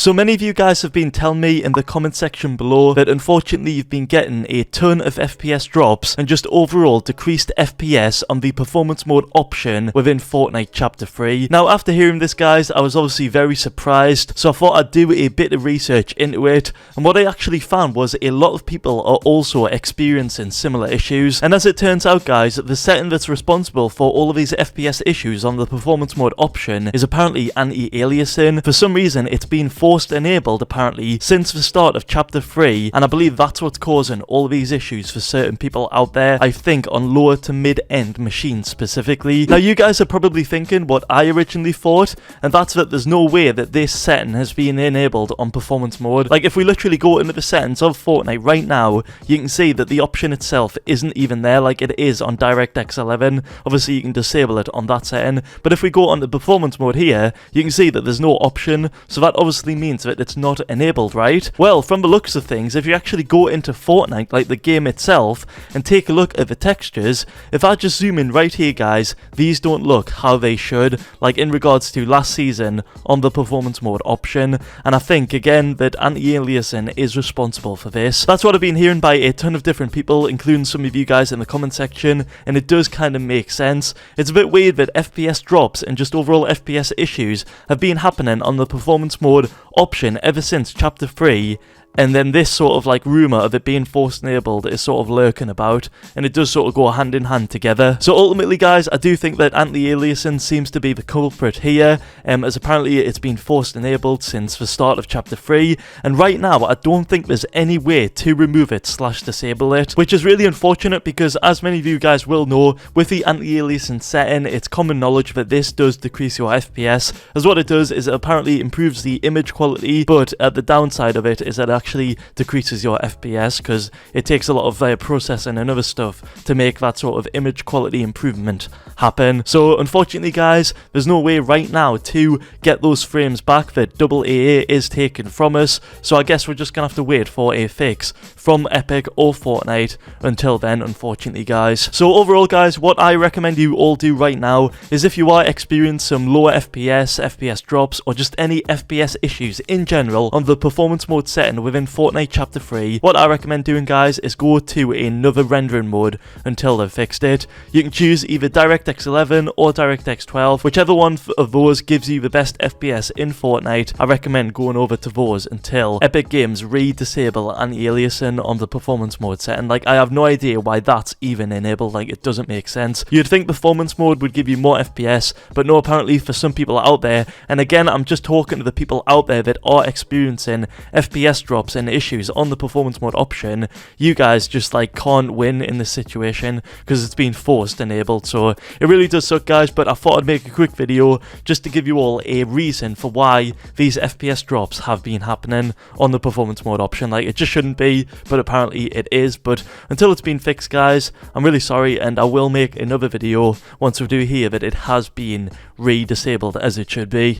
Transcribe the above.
So many of you guys have been telling me in the comment section below that unfortunately you've been getting a ton of FPS drops and just overall decreased FPS on the performance mode option within Fortnite Chapter 3. Now after hearing this guys, I was obviously very surprised, so I thought I'd do a bit of research into it, and what I actually found was a lot of people are also experiencing similar issues. And as it turns out guys, the setting that's responsible for all of these FPS issues on the performance mode option is apparently anti-aliasing. For some reason it's been forced enabled apparently since the start of Chapter 3, and I believe that's what's causing all of these issues for certain people out there, I think on lower to mid-end machines specifically. Now you guys are probably thinking what I originally thought, and that's that there's no way that this setting has been enabled on performance mode. Like if we literally go into the settings of Fortnite right now, you can see that the option itself isn't even there like it is on DirectX 11. Obviously you can disable it on that setting, but if we go on to performance mode here, you can see that there's no option, so that obviously means that it's not enabled, right? Well, from the looks of things, if you actually go into Fortnite, like the game itself, and take a look at the textures, if I just zoom in right here guys, these don't look how they should, like in regards to last season on the performance mode option, and I think again that anti-aliasing is responsible for this. That's what I've been hearing by a ton of different people, including some of you guys in the comment section, and it does kind of make sense. It's a bit weird that FPS drops and just overall FPS issues have been happening on the performance mode option ever since Chapter 3, and then this sort of like rumour of it being force enabled is sort of lurking about, and it does sort of go hand in hand together. So ultimately guys, I do think that anti-aliasing seems to be the culprit here, as apparently it's been force enabled since the start of Chapter 3, and right now I don't think there's any way to remove it / disable it, which is really unfortunate because as many of you guys will know, with the anti-aliasing setting, it's common knowledge that this does decrease your FPS, as what it does is it apparently improves the image quality, but the downside of it is that it actually decreases your FPS because it takes a lot of processing and other stuff to make that sort of image quality improvement happen. So unfortunately guys, there's no way right now to get those frames back that AA is taken from us, so I guess we're just gonna have to wait for a fix from Epic or Fortnite until then, unfortunately guys. So overall guys, what I recommend you all do right now is if you are experiencing some lower FPS drops, or just any FPS issues in general on the performance mode setting within Fortnite Chapter 3, what I recommend doing guys is go to another rendering mode until they've fixed it. You can choose either DirectX 11 or DirectX 12, whichever one of those gives you the best FPS in Fortnite. I recommend going over to those until Epic Games re-disable anti-aliasing on the performance mode setting. Like I have no idea why that's even enabled, like it doesn't make sense. You'd think performance mode would give you more FPS, but no, apparently for some people out there, and again I'm just talking to the people out there that are experiencing FPS drops and issues on the performance mode option, you guys just like can't win in this situation because it's been forced enabled. So it really does suck guys, but I thought I'd make a quick video just to give you all a reason for why these FPS drops have been happening on the performance mode option. Like it just shouldn't be, but apparently it is. But until it's been fixed guys, I'm really sorry, and I will make another video once we do hear that it has been re-disabled as it should be.